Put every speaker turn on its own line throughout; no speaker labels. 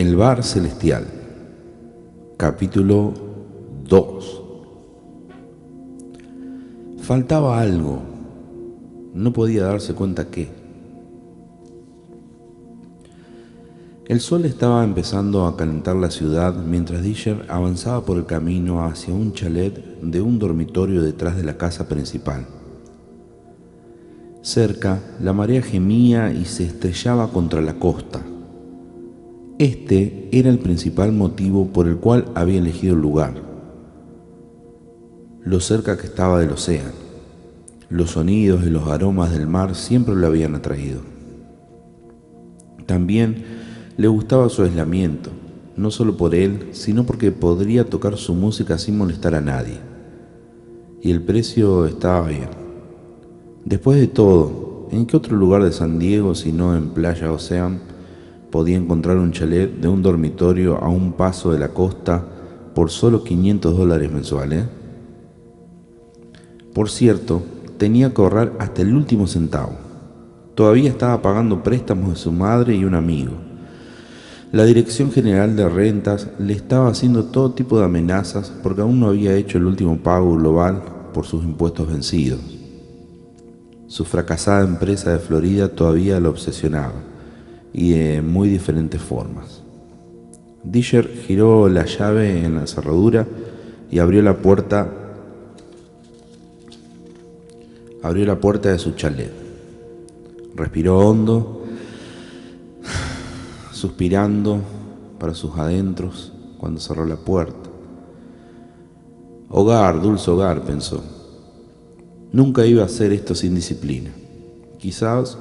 El bar celestial. Capítulo 2. Faltaba algo. No podía darse cuenta qué. El sol estaba empezando a calentar la ciudad mientras Disher avanzaba por el camino hacia un chalet de un dormitorio detrás de la casa principal. Cerca, la marea gemía y se estrellaba contra la costa. Este era el principal motivo por el cual había elegido el lugar: lo cerca que estaba del océano. Los sonidos y los aromas del mar siempre lo habían atraído. También le gustaba su aislamiento, no solo por él, sino porque podría tocar su música sin molestar a nadie. Y el precio estaba bien. Después de todo, ¿en qué otro lugar de San Diego, si no en Playa Ocean, podía encontrar un chalet de un dormitorio a un paso de la costa por solo $500 mensuales? Por cierto, tenía que ahorrar hasta el último centavo. Todavía estaba pagando préstamos de su madre y un amigo. La Dirección General de Rentas le estaba haciendo todo tipo de amenazas porque aún no había hecho el último pago global por sus impuestos vencidos. Su fracasada empresa de Florida todavía lo obsesionaba, y de muy diferentes formas. Disher giró la llave en la cerradura y abrió la puerta de su chalet. Respiró hondo, suspirando para sus adentros cuando cerró la puerta. Hogar, dulce hogar, pensó. Nunca iba a hacer esto sin disciplina. Quizás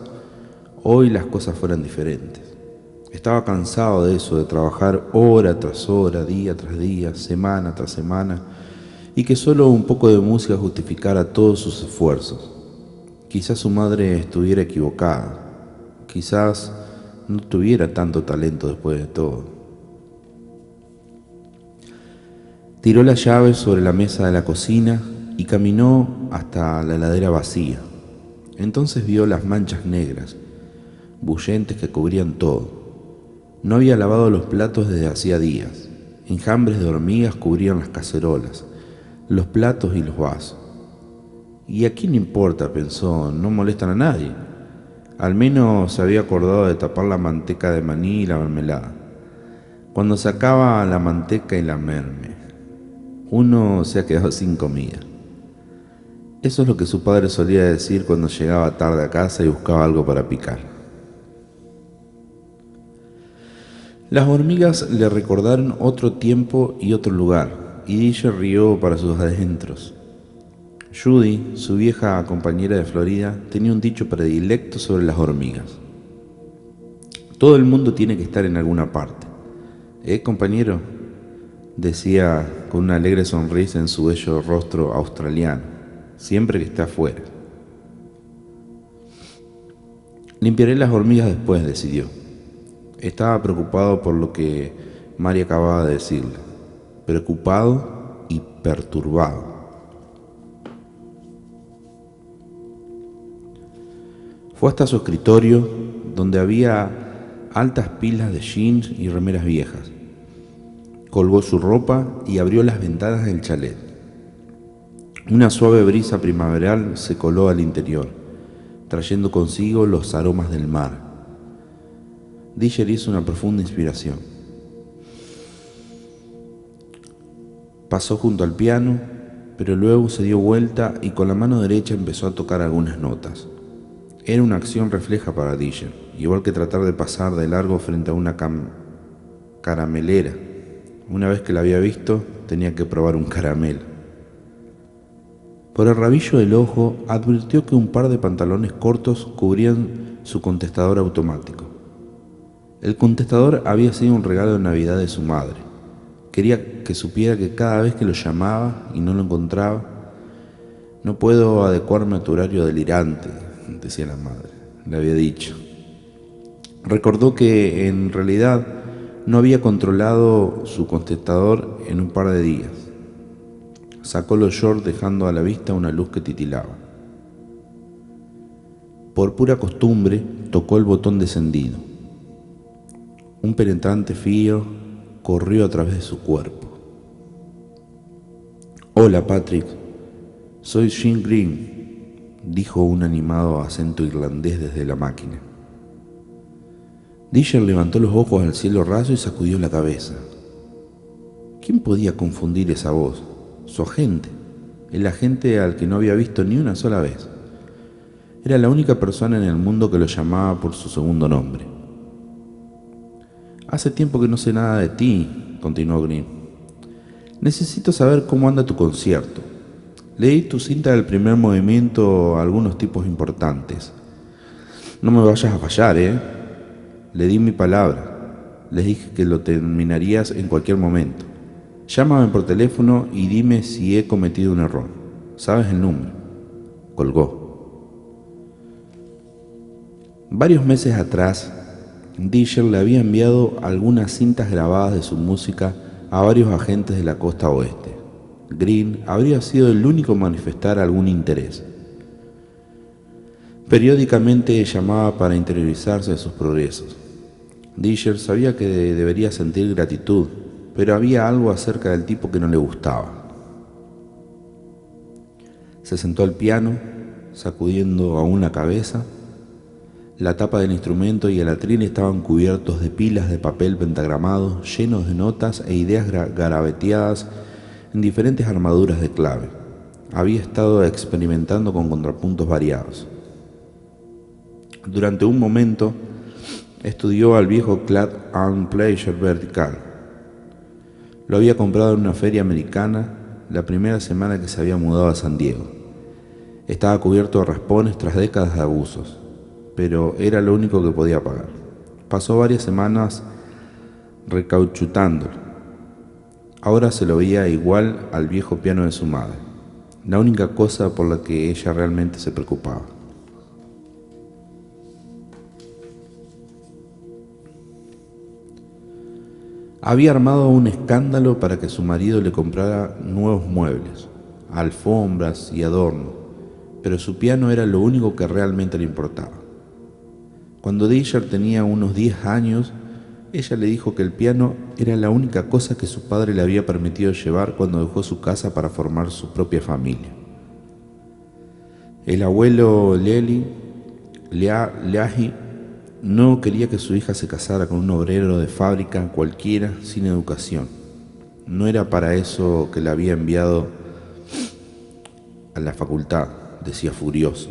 hoy las cosas fueran diferentes. Estaba cansado de eso, de trabajar hora tras hora, día tras día, semana tras semana, y que solo un poco de música justificara todos sus esfuerzos. Quizás su madre estuviera equivocada. Quizás no tuviera tanto talento después de todo. Tiró la llave sobre la mesa de la cocina y caminó hasta la heladera vacía. Entonces vio las manchas negras, bullentes que cubrían todo. No había lavado los platos desde hacía días. Enjambres de hormigas cubrían las cacerolas, los platos y los vasos. ¿Y a quién importa?, pensó, no molestan a nadie. Al menos se había acordado de tapar la manteca de maní y la mermelada. Cuando sacaba la manteca y la merme, uno se ha quedado sin comida. Eso es lo que su padre solía decir cuando llegaba tarde a casa y buscaba algo para picar. Las hormigas le recordaron otro tiempo y otro lugar, y Disher rió para sus adentros. Judy, su vieja compañera de Florida, tenía un dicho predilecto sobre las hormigas: todo el mundo tiene que estar en alguna parte. Compañero?, decía con una alegre sonrisa en su bello rostro australiano, siempre que esté afuera. Limpiaré las hormigas después, decidió. Estaba preocupado por lo que Mary acababa de decirle, preocupado y perturbado. Fue hasta su escritorio, donde había altas pilas de jeans y remeras viejas. Colgó su ropa y abrió las ventanas del chalet. Una suave brisa primaveral se coló al interior, trayendo consigo los aromas del mar. Disher hizo una profunda inspiración. Pasó junto al piano, pero luego se dio vuelta y con la mano derecha empezó a tocar algunas notas. Era una acción refleja para Disher, igual que tratar de pasar de largo frente a una caramelera. Una vez que la había visto, tenía que probar un caramelo. Por el rabillo del ojo advirtió que un par de pantalones cortos cubrían su contestador automático. El contestador había sido un regalo de Navidad de su madre. Quería que supiera que cada vez que lo llamaba y no lo encontraba: no puedo adecuarme a tu horario delirante, decía la madre, le había dicho. Recordó que en realidad no había controlado su contestador en un par de días. Sacó los shorts dejando a la vista una luz que titilaba. Por pura costumbre tocó el botón de encendido. Un penetrante frío corrió a través de su cuerpo. «Hola, Patrick. Soy Jim Green», dijo un animado acento irlandés desde la máquina. Disher levantó los ojos al cielo raso y sacudió la cabeza. ¿Quién podía confundir esa voz? Su agente, el agente al que no había visto ni una sola vez. Era la única persona en el mundo que lo llamaba por su segundo nombre. «Hace tiempo que no sé nada de ti», continuó Green. «Necesito saber cómo anda tu concierto. Leí tu cinta del primer movimiento a algunos tipos importantes. No me vayas a fallar, ¿eh? Le di mi palabra. Les dije que lo terminarías en cualquier momento. Llámame por teléfono y dime si he cometido un error. ¿Sabes el número?». Colgó. Varios meses atrás, Disher le había enviado algunas cintas grabadas de su música a varios agentes de la costa oeste. Green habría sido el único en manifestar algún interés. Periódicamente llamaba para interiorizarse de sus progresos. Disher sabía que debería sentir gratitud, pero había algo acerca del tipo que no le gustaba. Se sentó al piano, sacudiendo aún la cabeza. La tapa del instrumento y el atril estaban cubiertos de pilas de papel pentagramado, llenos de notas e ideas garabateadas en diferentes armaduras de clave. Había estado experimentando con contrapuntos variados. Durante un momento, estudió al viejo Clad Arm Pleasure vertical. Lo había comprado en una feria americana la primera semana que se había mudado a San Diego. Estaba cubierto de raspones tras décadas de abusos, pero era lo único que podía pagar. Pasó varias semanas recauchutándolo. Ahora se lo veía igual al viejo piano de su madre, la única cosa por la que ella realmente se preocupaba. Había armado un escándalo para que su marido le comprara nuevos muebles, alfombras y adornos, pero su piano era lo único que realmente le importaba. Cuando Disher tenía unos 10 años, ella le dijo que el piano era la única cosa que su padre le había permitido llevar cuando dejó su casa para formar su propia familia. El abuelo Leahy no quería que su hija se casara con un obrero de fábrica cualquiera sin educación. No era para eso que la había enviado a la facultad, decía furioso.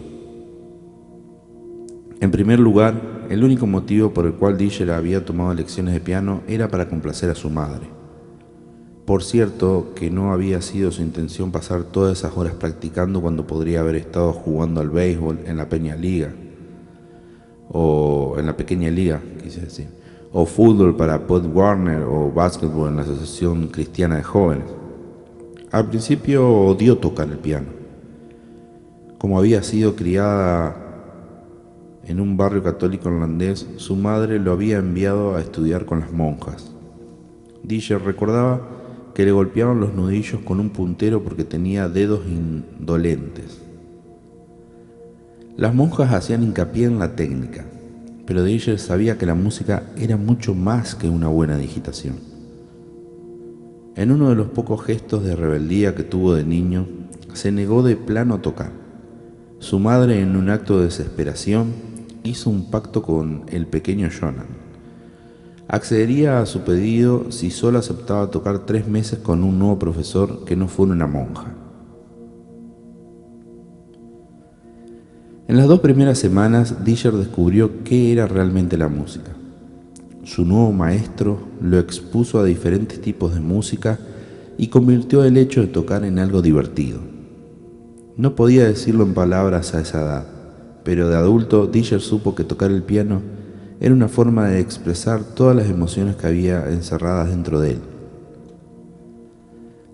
En primer lugar, el único motivo por el cual Disher había tomado lecciones de piano era para complacer a su madre. Por cierto, que no había sido su intención pasar todas esas horas practicando cuando podría haber estado jugando al béisbol en la pequeña liga, quise decir, o fútbol para Pop Warner o básquetbol en la Asociación Cristiana de Jóvenes. Al principio odió tocar el piano. Como había sido criada en un barrio católico irlandés, su madre lo había enviado a estudiar con las monjas. Disher recordaba que le golpeaban los nudillos con un puntero porque tenía dedos indolentes. Las monjas hacían hincapié en la técnica, pero Disher sabía que la música era mucho más que una buena digitación. En uno de los pocos gestos de rebeldía que tuvo de niño, se negó de plano a tocar. Su madre, en un acto de desesperación, hizo un pacto con el pequeño Jonathan. Accedería a su pedido si solo aceptaba tocar 3 meses con un nuevo profesor que no fuera una monja. En las 2 primeras semanas, Disher descubrió qué era realmente la música. Su nuevo maestro lo expuso a diferentes tipos de música y convirtió el hecho de tocar en algo divertido. No podía decirlo en palabras a esa edad, pero de adulto Disher supo que tocar el piano era una forma de expresar todas las emociones que había encerradas dentro de él.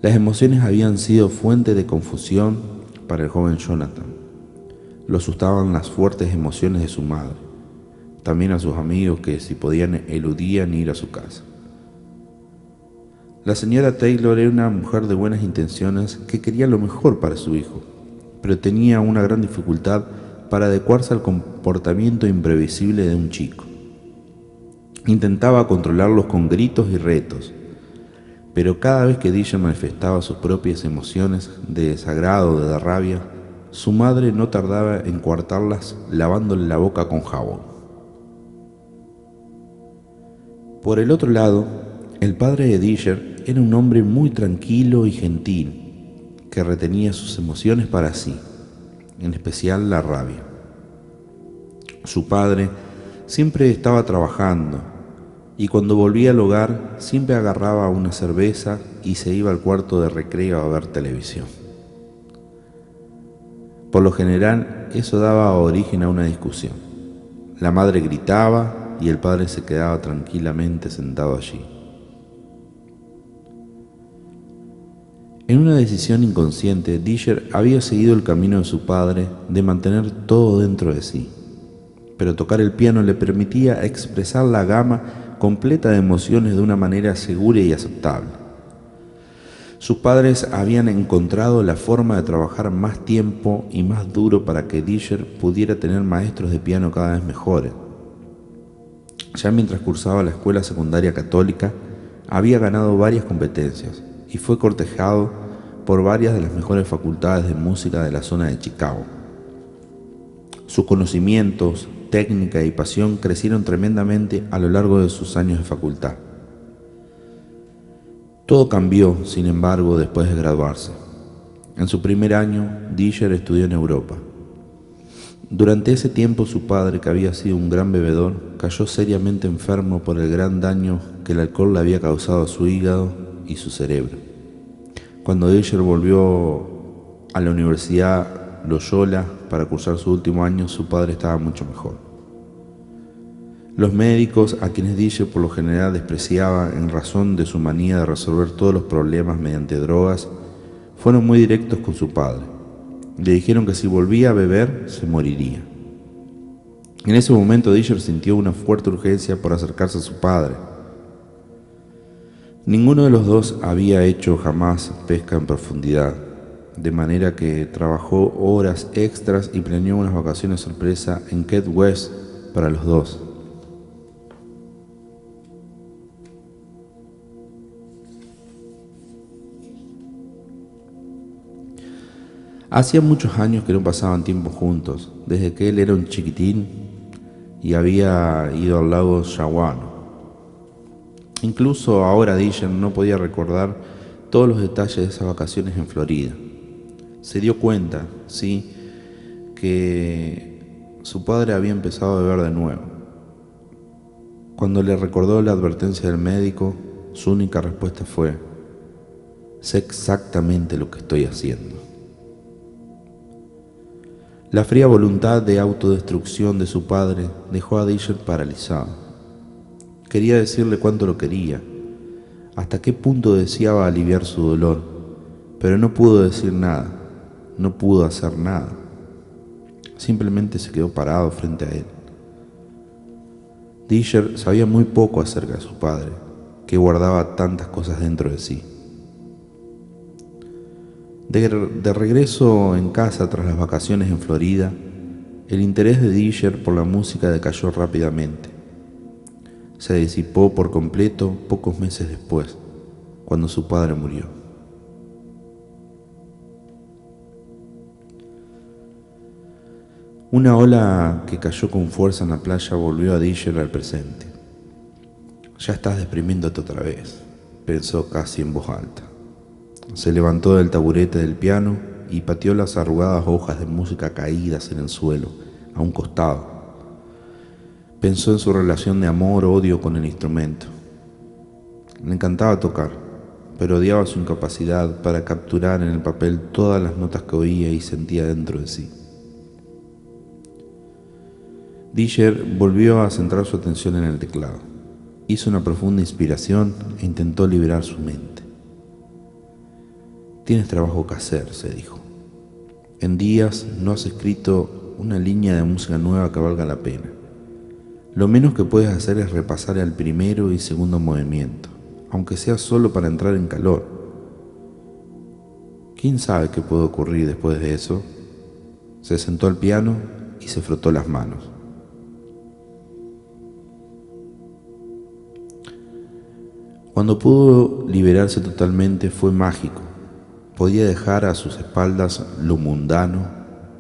Las emociones habían sido fuente de confusión para el joven Jonathan. Lo asustaban las fuertes emociones de su madre, también a sus amigos que, si podían, eludían ir a su casa. La señora Taylor era una mujer de buenas intenciones que quería lo mejor para su hijo, pero tenía una gran dificultad para adecuarse al comportamiento imprevisible de un chico. Intentaba controlarlos con gritos y retos, pero cada vez que Disher manifestaba sus propias emociones de desagrado o de rabia, su madre no tardaba en coartarlas lavándole la boca con jabón. Por el otro lado, el padre de Disher era un hombre muy tranquilo y gentil, que retenía sus emociones para sí, en especial la rabia. Su padre siempre estaba trabajando y cuando volvía al hogar siempre agarraba una cerveza y se iba al cuarto de recreo a ver televisión. Por lo general, eso daba origen a una discusión. La madre gritaba y el padre se quedaba tranquilamente sentado allí. En una decisión inconsciente, Disher había seguido el camino de su padre de mantener todo dentro de sí, pero tocar el piano le permitía expresar la gama completa de emociones de una manera segura y aceptable. Sus padres habían encontrado la forma de trabajar más tiempo y más duro para que Disher pudiera tener maestros de piano cada vez mejores. Ya mientras cursaba la escuela secundaria católica, había ganado varias competencias y fue cortejado por varias de las mejores facultades de música de la zona de Chicago. Sus conocimientos, técnica y pasión crecieron tremendamente a lo largo de sus años de facultad. Todo cambió, sin embargo, después de graduarse. En su primer año, Disher estudió en Europa. Durante ese tiempo, su padre, que había sido un gran bebedor, cayó seriamente enfermo por el gran daño que el alcohol le había causado a su hígado y su cerebro. Cuando Disher volvió a la Universidad Loyola para cursar su último año, su padre estaba mucho mejor. Los médicos, a quienes Disher por lo general despreciaba en razón de su manía de resolver todos los problemas mediante drogas, fueron muy directos con su padre. Le dijeron que si volvía a beber, se moriría. En ese momento Disher sintió una fuerte urgencia por acercarse a su padre. Ninguno de los dos había hecho jamás pesca en profundidad, de manera que trabajó horas extras y planeó unas vacaciones sorpresa en Key West para los dos. Hacía muchos años que no pasaban tiempo juntos, desde que él era un chiquitín y había ido al lago Shawano. Incluso ahora Disher no podía recordar todos los detalles de esas vacaciones en Florida. Se dio cuenta, sí, que su padre había empezado a beber de nuevo. Cuando le recordó la advertencia del médico, su única respuesta fue: sé exactamente lo que estoy haciendo. La fría voluntad de autodestrucción de su padre dejó a Disher paralizado. Quería decirle cuánto lo quería, hasta qué punto deseaba aliviar su dolor, pero no pudo decir nada, no pudo hacer nada. Simplemente se quedó parado frente a él. Disher sabía muy poco acerca de su padre, que guardaba tantas cosas dentro de sí. De regreso en casa tras las vacaciones en Florida, el interés de Disher por la música decayó rápidamente. Se disipó por completo pocos meses después, cuando su padre murió. Una ola que cayó con fuerza en la playa volvió a Disher al presente. Ya estás deprimiéndote otra vez, pensó casi en voz alta. Se levantó del taburete del piano y pateó las arrugadas hojas de música caídas en el suelo, a un costado. Pensó en su relación de amor-odio con el instrumento. Le encantaba tocar, pero odiaba su incapacidad para capturar en el papel todas las notas que oía y sentía dentro de sí. Disher volvió a centrar su atención en el teclado. Hizo una profunda inspiración e intentó liberar su mente. Tienes trabajo que hacer, se dijo. En días no has escrito una línea de música nueva que valga la pena. Lo menos que puedes hacer es repasar el primero y segundo movimiento, aunque sea solo para entrar en calor. ¿Quién sabe qué puede ocurrir después de eso? Se sentó al piano y se frotó las manos. Cuando pudo liberarse totalmente fue mágico. Podía dejar a sus espaldas lo mundano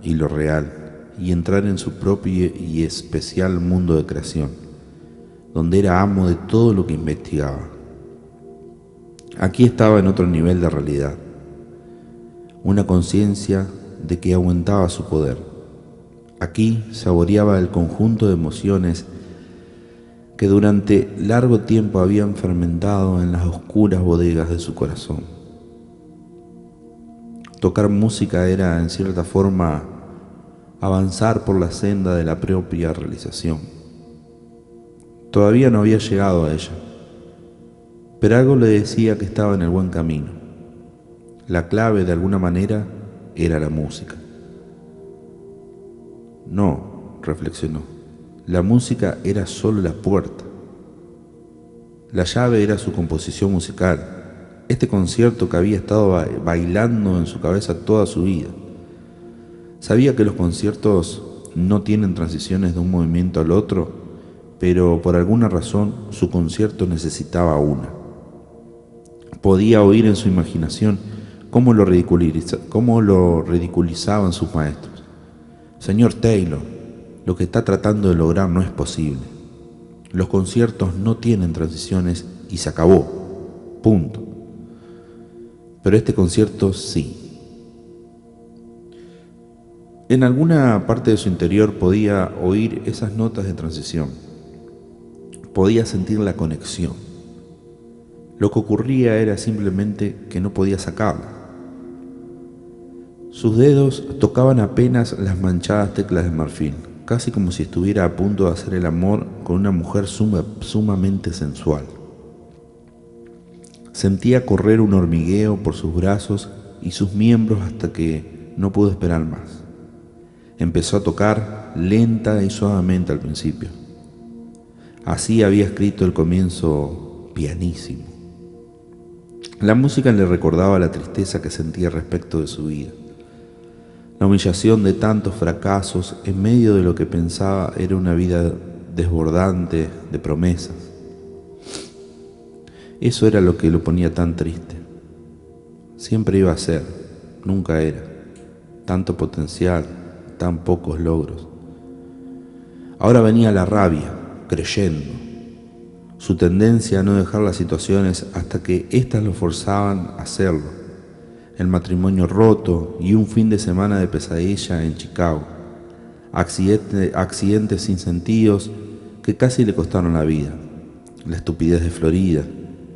y lo real y entrar en su propio y especial mundo de creación, donde era amo de todo lo que investigaba. Aquí estaba en otro nivel de realidad, una conciencia de que aumentaba su poder. Aquí saboreaba el conjunto de emociones que durante largo tiempo habían fermentado en las oscuras bodegas de su corazón. Tocar música era, en cierta forma, avanzar por la senda de la propia realización. Todavía no había llegado a ella, pero algo le decía que estaba en el buen camino. La clave, de alguna manera, era la música. No, reflexionó, la música era solo la puerta. La llave era su composición musical, este concierto que había estado bailando en su cabeza toda su vida. Sabía que los conciertos no tienen transiciones de un movimiento al otro, pero por alguna razón su concierto necesitaba una. Podía oír en su imaginación cómo lo ridiculizaban sus maestros. Señor Taylor, lo que está tratando de lograr no es posible. Los conciertos no tienen transiciones y se acabó. Punto. Pero este concierto sí. En alguna parte de su interior podía oír esas notas de transición. Podía sentir la conexión. Lo que ocurría era simplemente que no podía sacarla. Sus dedos tocaban apenas las manchadas teclas de marfil, casi como si estuviera a punto de hacer el amor con una mujer sumamente sensual. Sentía correr un hormigueo por sus brazos y sus miembros hasta que no pudo esperar más. Empezó a tocar lenta y suavemente al principio. Así había escrito el comienzo pianísimo. La música le recordaba la tristeza que sentía respecto de su vida. La humillación de tantos fracasos en medio de lo que pensaba era una vida desbordante de promesas. Eso era lo que lo ponía tan triste. Siempre iba a ser, nunca era. Tanto potencial, tan pocos logros. Ahora venía la rabia, creyendo. Su tendencia a no dejar las situaciones hasta que éstas lo forzaban a hacerlo. El matrimonio roto y un fin de semana de pesadilla en Chicago. Accidentes sin sentidos que casi le costaron la vida. La estupidez de Florida,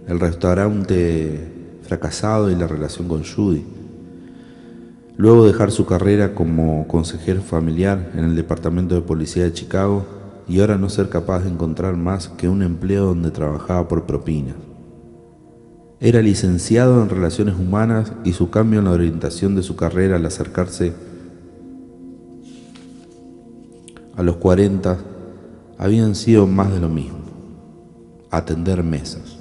el restaurante fracasado y la relación con Judy. Luego dejar su carrera como consejero familiar en el departamento de policía de Chicago y ahora no ser capaz de encontrar más que un empleo donde trabajaba por propina. Era licenciado en Relaciones Humanas y su cambio en la orientación de su carrera al acercarse a los 40 habían sido más de lo mismo, atender mesas.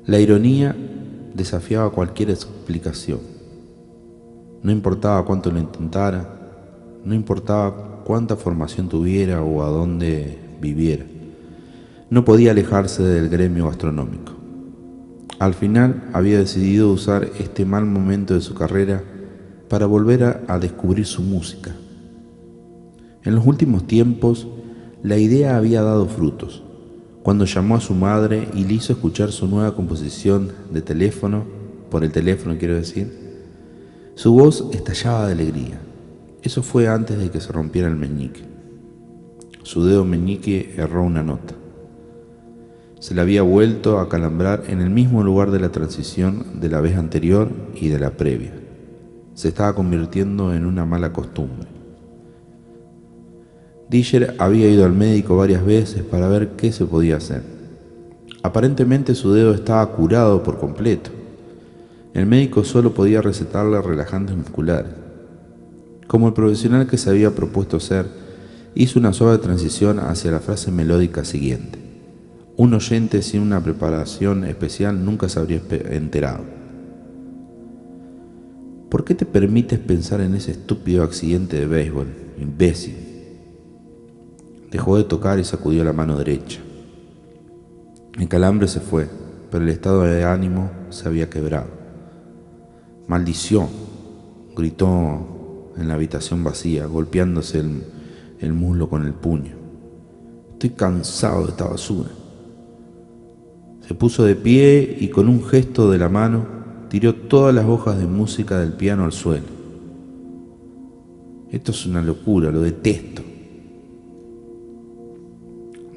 La ironía desafiaba cualquier explicación. No importaba cuánto lo intentara, no importaba cuánta formación tuviera o a dónde viviera. No podía alejarse del gremio gastronómico. Al final había decidido usar este mal momento de su carrera para volver a descubrir su música. En los últimos tiempos, la idea había dado frutos. Cuando llamó a su madre y le hizo escuchar su nueva composición de teléfono, por el teléfono quiero decir, su voz estallaba de alegría. Eso fue antes de que se rompiera el meñique. Su dedo meñique erró una nota. Se le había vuelto a calambrar en el mismo lugar de la transición de la vez anterior y de la previa. Se estaba convirtiendo en una mala costumbre. Diller había ido al médico varias veces para ver qué se podía hacer. Aparentemente su dedo estaba curado por completo. El médico solo podía recetarle relajantes musculares. Como el profesional que se había propuesto ser, hizo una suave transición hacia la frase melódica siguiente. Un oyente sin una preparación especial nunca se habría enterado. ¿Por qué te permites pensar en ese estúpido accidente de béisbol, imbécil? Dejó de tocar y sacudió la mano derecha. El calambre se fue, pero el estado de ánimo se había quebrado. «¡Maldición!», gritó en la habitación vacía, golpeándose el muslo con el puño. «Estoy cansado de esta basura». Se puso de pie y con un gesto de la mano tiró todas las hojas de música del piano al suelo. «Esto es una locura, lo detesto».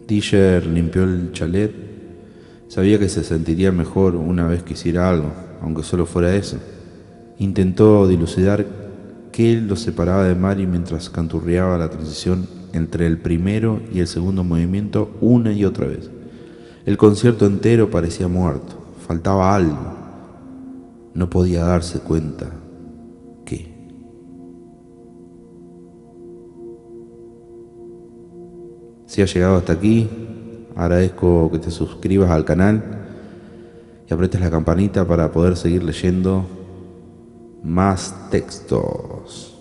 Disher limpió el chalet. Sabía que se sentiría mejor una vez que hiciera algo, aunque solo fuera eso. Intentó dilucidar qué lo separaba de Mary mientras canturreaba la transición entre el primero y el segundo movimiento una y otra vez. El concierto entero parecía muerto, faltaba algo. No podía darse cuenta qué. Si has llegado hasta aquí, agradezco que te suscribas al canal y apretes la campanita para poder seguir leyendo más textos,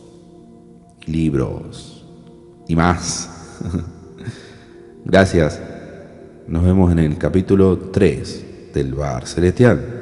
libros y más. Gracias. Nos vemos en el capítulo 3 del Bar Celestial.